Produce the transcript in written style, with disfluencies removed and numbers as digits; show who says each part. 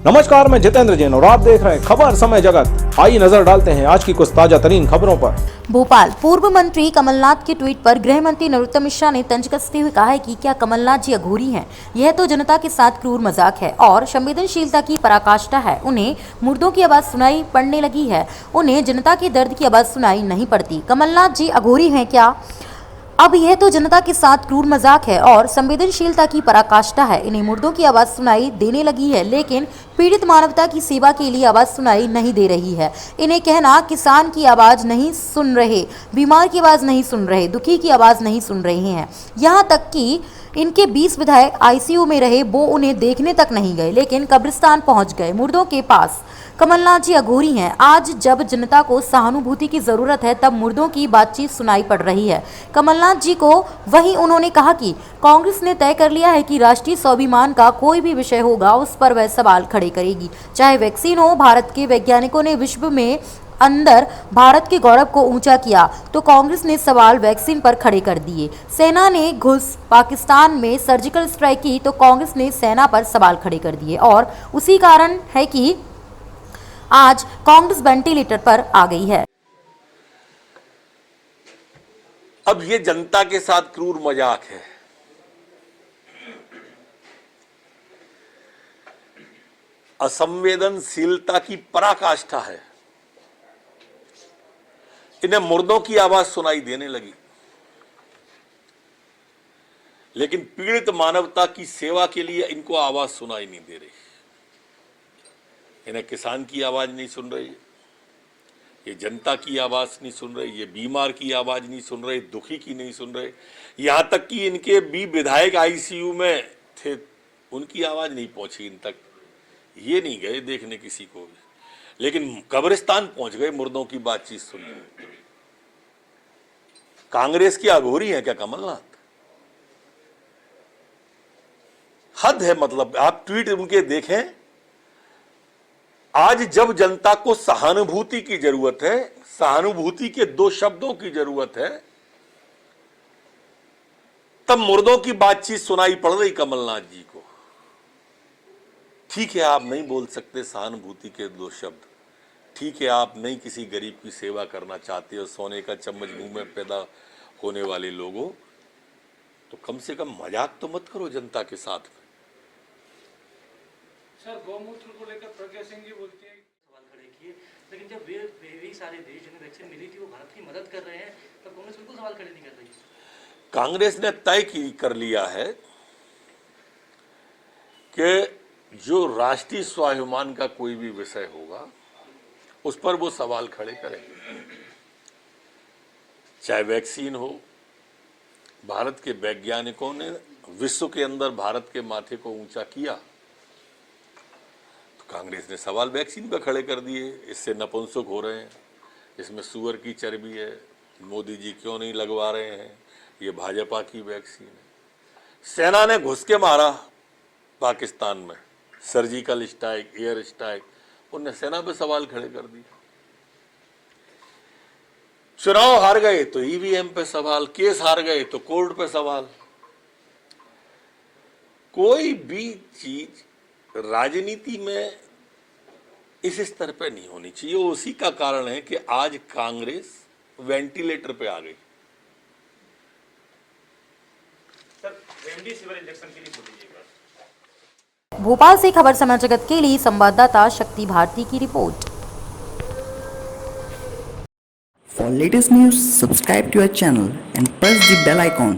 Speaker 1: नमस्कार, मैं जितेंद्र जैन और आप देख रहे हैं खबर समय जगत। आइए नजर डालते हैं आज की कुछ ताजा तरीन खबरों पर।
Speaker 2: भोपाल पूर्व मंत्री कमलनाथ के ट्वीट पर गृह मंत्री नरोत्तम मिश्रा ने तंज कसते हुए कहा है कि क्या कमलनाथ जी अघोरी हैं? यह तो जनता के साथ क्रूर मजाक है और संवेदनशीलता की पराकाष्ठा है। उन्हें मुर्दों की आवाज सुनाई पड़ने लगी है, उन्हें जनता के दर्द की आवाज सुनाई नहीं पड़ती। कमलनाथ जी अघोरी हैं क्या? अब यह तो जनता के साथ क्रूर मजाक है और संवेदनशीलता की पराकाष्ठा है। इन्हें मुर्दों की आवाज सुनाई देने लगी है, लेकिन पीड़ित मानवता की सेवा के लिए आवाज सुनाई नहीं दे रही है। इन्हें कहना किसान की आवाज नहीं सुन रहे, बीमार की आवाज नहीं सुन रहे, दुखी की आवाज नहीं सुन रहे हैं। यहाँ तक कि इनके 20 विधायक आईसीयू में रहे, वो उन्हें देखने तक नहीं गए, लेकिन कब्रिस्तान पहुंच गए, मुर्दों के पास। कमलनाथ जी अघोरी हैं। आज जब जनता को सहानुभूति की जरूरत है, तब मुर्दों की बातचीत सुनाई पड़ रही है। कमलनाथ जी को वहीं उन्होंने कहा कि कांग्रेस ने तय कर लिया है कि राष्ट्रीय स्वाभिमान का कोई भी विषय होगा, उस पर वह सवाल खड़े करेगी। चाहे वैक्सीन हो, भारत के वैज्ञानिकों ने विश्व में अंदर भारत के गौरव को ऊंचा किया, तो कांग्रेस ने सवाल वैक्सीन पर खड़े कर दिए। सेना ने घुस पाकिस्तान में सर्जिकल स्ट्राइक की, तो कांग्रेस ने सेना पर सवाल खड़े कर दिए। और उसी कारण है कि आज कांग्रेस वेंटिलेटर पर आ गई है।
Speaker 3: अब ये जनता के साथ क्रूर मजाक है। असंवेदनशीलता की पराकाष्ठा है। इन्हें मुर्दों की आवाज सुनाई देने लगी, लेकिन पीड़ित मानवता की सेवा के लिए इनको आवाज सुनाई नहीं दे रही। इन्हें किसान की आवाज नहीं सुन रही, ये जनता की आवाज नहीं सुन रहे, ये बीमार की आवाज नहीं सुन रहे, दुखी की नहीं सुन रहे। यहां तक कि इनके भी विधायक आईसीयू में थे, उनकी आवाज नहीं पहुंची इन तक। ये नहीं गए देखने किसी को भी, लेकिन कब्रिस्तान पहुंच गए मुर्दों की बातचीत सुनने। कांग्रेस की अघोरी है क्या कमलनाथ? हद है। मतलब आप ट्वीट उनके देखें। आज जब जनता को सहानुभूति की जरूरत है, सहानुभूति के 2 शब्दों की जरूरत है, तब मुर्दों की बातचीत सुनाई पड़ रही कमलनाथ जी को। ठीक है, आप नहीं बोल सकते सहानुभूति के 2 शब्द। ठीक है, आप नहीं किसी गरीब की सेवा करना चाहते हो, सोने का चम्मच मुंह में पैदा होने वाले लोगों, तो कम से कम मजाक तो मत करो जनता के साथ।
Speaker 4: सर, गौमूत्र को लेकर प्रज्ञा सिंह जी बोलती है, सवाल खड़े किए, लेकिन जब वे सारे देश जिन्हें वैक्सीन मिली थी वो भारत की मदद कर रहे हैं, तब कांग्रेस बिल्कुल सवाल खड़े नहीं कर रही।
Speaker 3: कांग्रेस ने तय कर लिया है कि जो राष्ट्रीय स्वाभिमान का कोई भी विषय होगा, उस पर वो सवाल खड़े करेंगे। चाहे वैक्सीन हो, भारत के वैज्ञानिकों ने विश्व के अंदर भारत के माथे को ऊंचा किया, तो कांग्रेस ने सवाल वैक्सीन पर खड़े कर दिए। इससे नपुंसक हो रहे हैं, इसमें सुअर की चर्बी है, मोदी जी क्यों नहीं लगवा रहे हैं, ये भाजपा की वैक्सीन है। सेना ने घुस के मारा पाकिस्तान में, सर्जिकल स्ट्राइक, एयर स्ट्राइक, उन्हें सेना पे सवाल खड़े कर दिए। चुनाव हार गए तो ईवीएम पे सवाल, केस हार गए तो कोर्ट पे सवाल। कोई भी चीज राजनीति में इस स्तर पे नहीं होनी चाहिए। उसी का कारण है कि आज कांग्रेस वेंटिलेटर पे आ गई।
Speaker 4: सर, रेमडेसिविर इंजेक्शन के लिए बोलिएगा।
Speaker 2: भोपाल से खबर समय जगत के लिए संवाददाता शक्ति भारती की report.
Speaker 5: For latest news, subscribe to our channel and press the bell icon.